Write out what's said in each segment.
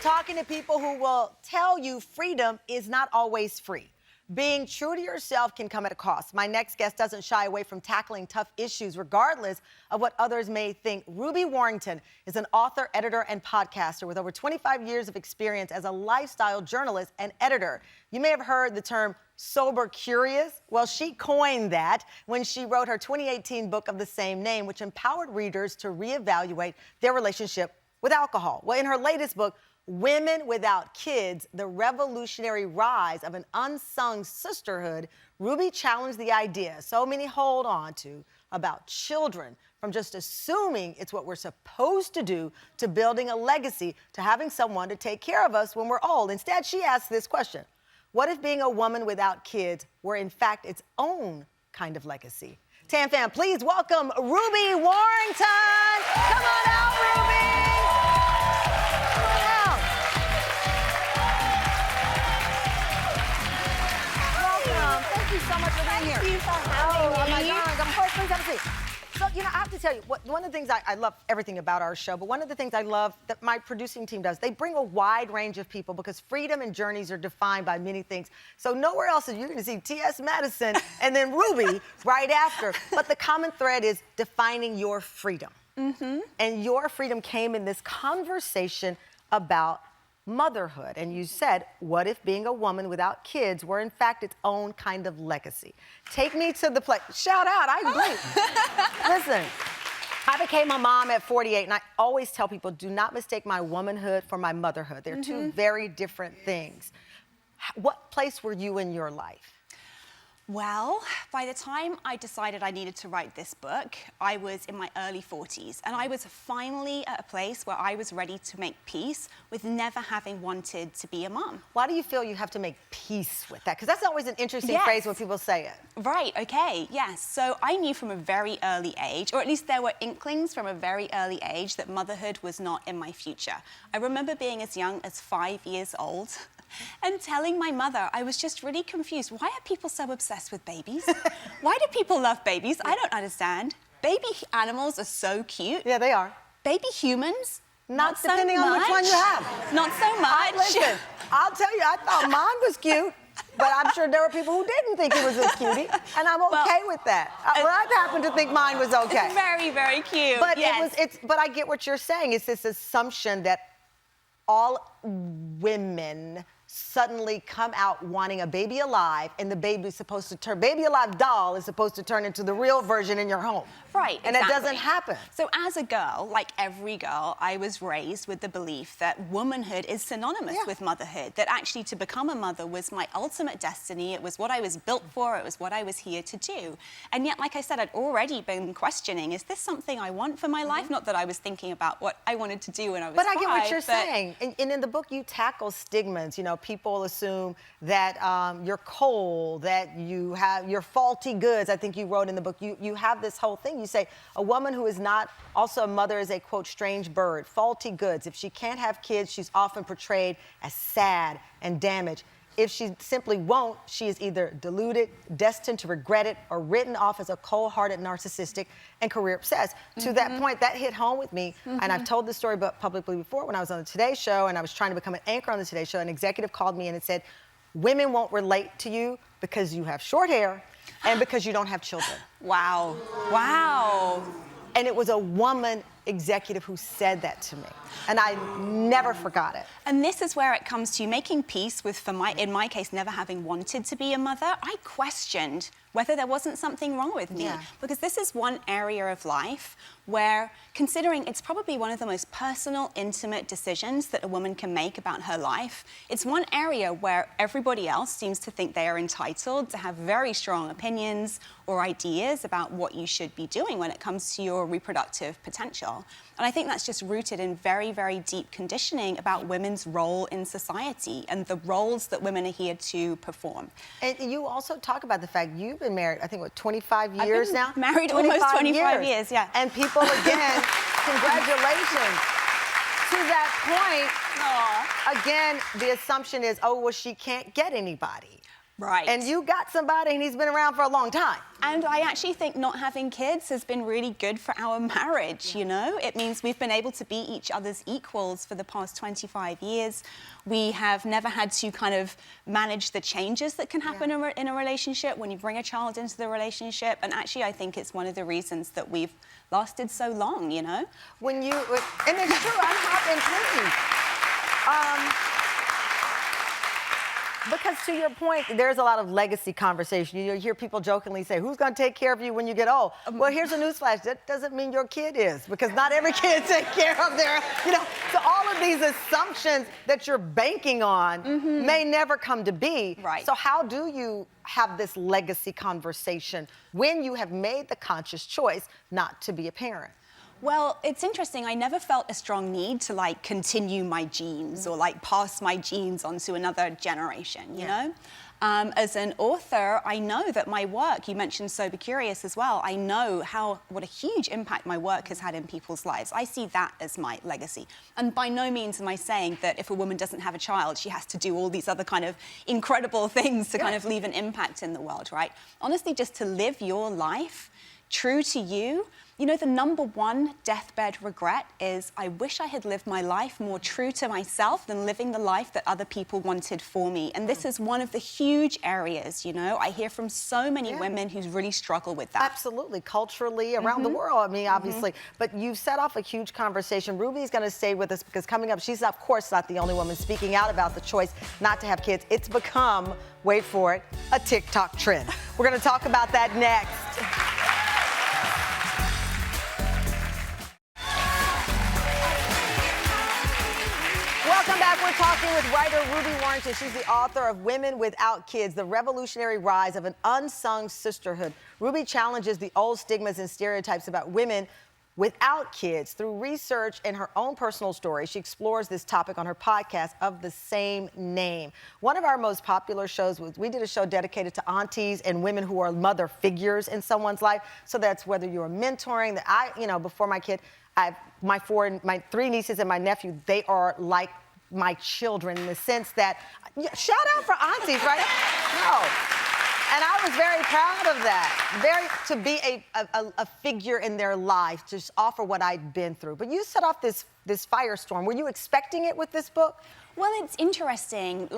talking to people who will tell you freedom is not always free. Being true to yourself can come at a cost. My next guest doesn't shy away from tackling tough issues regardless of what others may think. Ruby Warrington is an author, editor, and podcaster with over 25 years of experience as a lifestyle journalist and editor. You may have heard the term sober curious. Well, she coined that when she wrote her 2018 book of the same name, which empowered readers to reevaluate their relationship with alcohol. Well, in her latest book, Women Without Kids, The Revolutionary Rise of an Unsung Sisterhood, Ruby challenged the idea so many hold on to about children, from just assuming it's what we're supposed to do to building a legacy to having someone to take care of us when we're old. Instead, she asked this question: what if being a woman without kids were in fact its own kind of legacy? Tam fam, please welcome Ruby Warrington. Come on out, Ruby. So much for being here. Thank you for having me. Oh my God, of course, please have a seat. So, I have to tell you, one of the things I love everything about our show, but one of the things I love that my producing team does, they bring a wide range of people because freedom and journeys are defined by many things. So nowhere else are you going to see T.S. Madison and then Ruby right after. But the common thread is defining your freedom. Mm-hmm. And your freedom came in this conversation about motherhood. And you said, what if being a woman without kids were in fact its own kind of legacy? Take me to the place. Shout out, I agree. Listen, I became a mom at 48, and I always tell people, do not mistake my womanhood for my motherhood. They're two very different things. What place were you in your life? Well, by the time I decided I needed to write this book, I was in my early 40s, and I was finally at a place where I was ready to make peace with never having wanted to be a mom. Why do you feel you have to make peace with that? Because that's always an interesting phrase when people say it. Right, okay, yes. So I knew from a very early age, or at least there were inklings from a very early age, that motherhood was not in my future. I remember being as young as 5 years old and telling my mother I was just really confused. Why are people so obsessed with babies? Why do people love babies? I don't understand. Baby animals are so cute. Yeah, they are. Baby humans? Not so depending on which one you have. Not so much. Listen, I'll tell you, I thought mine was cute, but I'm sure there were people who didn't think it was a cutie, and I'm okay with that. Well, I happen to think mine was okay. It's very, very cute. But yes. but I get what you're saying. It's this assumption that all women suddenly come out wanting a baby alive, and the baby alive doll is supposed to turn into the real version in your home. Right, and exactly. it doesn't happen. So as a girl, like every girl, I was raised with the belief that womanhood is synonymous with motherhood, that actually to become a mother was my ultimate destiny. It was what I was built for. It was what I was here to do. And yet, like I said, I'd already been questioning, is this something I want for my life? Not that I was thinking about what I wanted to do when I was 5. But I get what you're saying. And in the book, you tackle stigmas. People assume that you're cold, that you're faulty goods. I think you wrote in the book, you have this whole thing. You say, a woman who is not also a mother is a, quote, strange bird, faulty goods. If she can't have kids, she's often portrayed as sad and damaged. If she simply won't, she is either deluded, destined to regret it, or written off as a cold-hearted, narcissistic, and career-obsessed. To that point, that hit home with me, and I've told this story publicly before. When I was on the Today Show and I was trying to become an anchor on the Today Show, an executive called me and it said, women won't relate to you because you have short hair and because you don't have children. Wow. Wow. And it was a woman executive who said that to me, and I never forgot it. And this is where it comes to making peace with, in my case, never having wanted to be a mother. I questioned whether there wasn't something wrong with me, because this is one area of life where, considering it's probably one of the most personal, intimate decisions that a woman can make about her life, it's one area where everybody else seems to think they are entitled to have very strong opinions or ideas about what you should be doing when it comes to your reproductive potential. And I think that's just rooted in very, very deep conditioning about women's role in society and the roles that women are here to perform. And you also talk about the fact you've been married, I think, what, 25 years now? Married almost 25 years, yeah. And people, again, congratulations. To that point, again, the assumption is, oh, well, she can't get anybody. Right. And you got somebody and he's been around for a long time. And I actually think not having kids has been really good for our marriage, you know? It means we've been able to be each other's equals for the past 25 years. We have never had to kind of manage the changes that can happen in a relationship when you bring a child into the relationship. And actually, I think it's one of the reasons that we've lasted so long, you know? And it's true, I'm not intrigued. Because to your point, there's a lot of legacy conversation. You hear people jokingly say, who's going to take care of you when you get old? Well, here's a newsflash. That doesn't mean your kid is, because not every kid takes care of their, so all of these assumptions that you're banking on may never come to be. Right. So how do you have this legacy conversation when you have made the conscious choice not to be a parent? Well, it's interesting. I never felt a strong need to like continue my genes or like pass my genes on to another generation, you know? As an author, I know that my work, you mentioned Sober Curious as well, I know what a huge impact my work has had in people's lives. I see that as my legacy. And by no means am I saying that if a woman doesn't have a child, she has to do all these other kind of incredible things to kind of leave an impact in the world, right? Honestly, just to live your life true to you. You know, the number one deathbed regret is I wish I had lived my life more true to myself than living the life that other people wanted for me. And this is one of the huge areas, you know. I hear from so many women who really struggle with that. Absolutely, culturally, around the world, I mean, obviously. But you've set off a huge conversation. Ruby's going to stay with us because coming up, she's, of course, not the only woman speaking out about the choice not to have kids. It's become, wait for it, a TikTok trend. We're going to talk about that next. Welcome back. We're talking with writer Ruby Warrington. She's the author of Women Without Kids, The Revolutionary Rise of an Unsung Sisterhood. Ruby challenges the old stigmas and stereotypes about women without kids. Through research and her own personal story, she explores this topic on her podcast of the same name. One of our most popular shows we did a show dedicated to aunties and women who are mother figures in someone's life. So that's whether you're mentoring, before my kid, my three nieces and my nephew, they are like my children in the sense that, shout out for aunties, right? No. And I was very proud of that, to be a figure in their life, to just offer what I'd been through. But you set off this firestorm. Were you expecting it with this book? Well, it's interesting.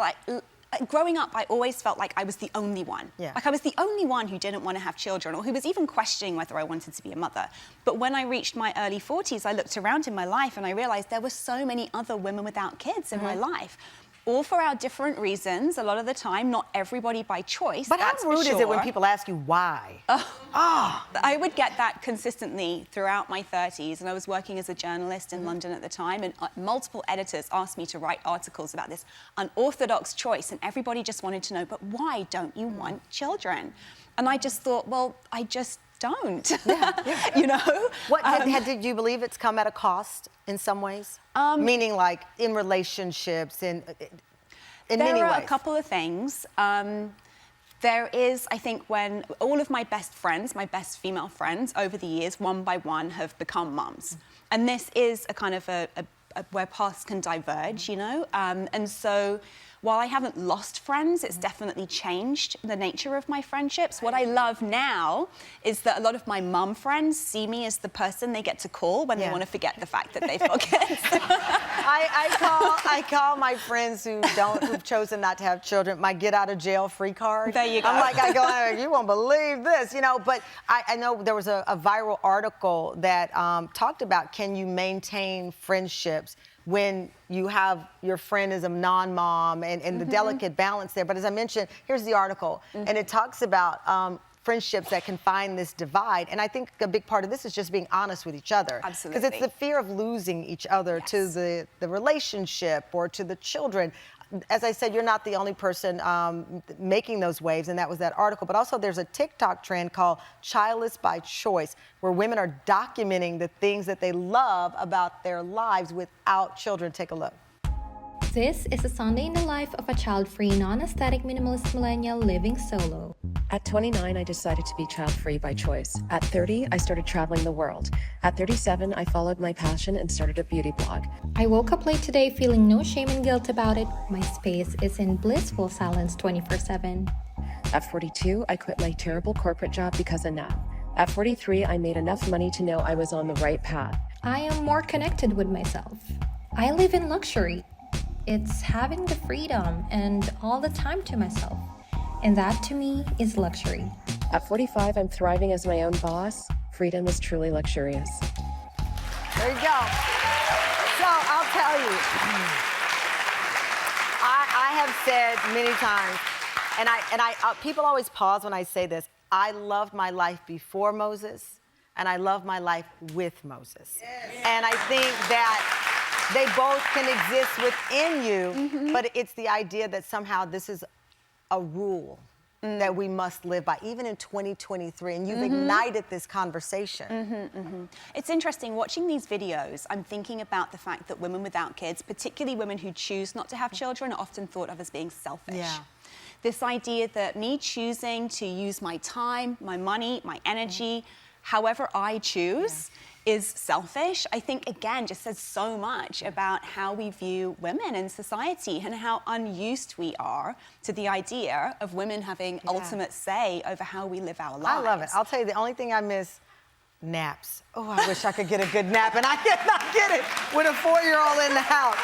Growing up, I always felt like I was the only one. Yeah. Like I was the only one who didn't want to have children or who was even questioning whether I wanted to be a mother. But when I reached my early 40s, I looked around in my life and I realized there were so many other women without kids in my life. All for our different reasons, a lot of the time, not everybody by choice. But how rude is it when people ask you why? I would get that consistently throughout my 30s, and I was working as a journalist in London at the time, and multiple editors asked me to write articles about this unorthodox choice, and everybody just wanted to know, but why don't you want children? And I just thought, well, I just don't, you know? Did you believe it's come at a cost in some ways? Meaning like in relationships, in many ways? There are a couple of things. There is, I think, when all of my best friends, my best female friends over the years, one by one, have become mums. And this is a kind of where paths can diverge, you know? And so while I haven't lost friends, it's definitely changed the nature of my friendships. What I love now is that a lot of my mum friends see me as the person they get to call when they want to forget the fact that they've got kids. I call my friends who've chosen not to have children my get out of jail free card. There you go. I go, you won't believe this, you know. But I know there was a viral article that talked about, can you maintain friendships when you have your friend is a non-mom and the delicate balance there. But as I mentioned, here's the article, and it talks about friendships that can find this divide. And I think a big part of this is just being honest with each other. Absolutely. Because it's the fear of losing each other to the relationship or to the children. As I said, you're not the only person making those waves, and that was that article. But also there's a TikTok trend called Childless by Choice, where women are documenting the things that they love about their lives without children. Take a look. This is a Sunday in the life of a child-free, non-aesthetic minimalist millennial living solo. At 29, I decided to be child-free by choice. At 30, I started traveling the world. At 37, I followed my passion and started a beauty blog. I woke up late today feeling no shame and guilt about it. My space is in blissful silence 24/7. At 42, I quit my terrible corporate job because enough. At 43, I made enough money to know I was on the right path. I am more connected with myself. I live in luxury. It's having the freedom and all the time to myself. And that to me is luxury. At 45, I'm thriving as my own boss. Freedom is truly luxurious. There you go. So I'll tell you, I have said many times, and people always pause when I say this. I loved my life before Moses, and I love my life with Moses. Yes. And I think that they both can exist within you, but it's the idea that somehow this is a rule that we must live by, even in 2023, and you've ignited this conversation. It's interesting, watching these videos, I'm thinking about the fact that women without kids, particularly women who choose not to have children, are often thought of as being selfish. Yeah. This idea that me choosing to use my time, my money, my energy, however I choose, is selfish, I think, again, just says so much about how we view women in society and how unused we are to the idea of women having ultimate say over how we live our lives. I love it. I'll tell you, the only thing I miss, naps. Oh, I wish I could get a good nap, and I cannot get it with a 4-year-old in the house.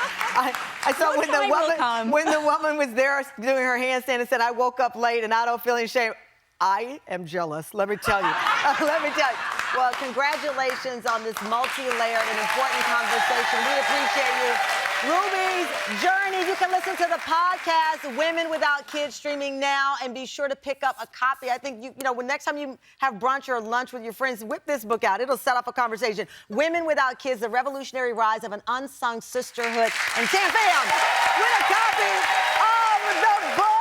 I saw when the woman was there doing her handstand and said, I woke up late and I don't feel any shame. I am jealous, let me tell you. Let me tell you. Well, congratulations on this multi-layered and important conversation. We appreciate you. Ruby's Journey. You can listen to the podcast, Women Without Kids, streaming now, and be sure to pick up a copy. I think, you know, when next time you have brunch or lunch with your friends, whip this book out. It'll set off a conversation. Women Without Kids, The Revolutionary Rise of an Unsung Sisterhood. And Tam Bam, win a copy of the book.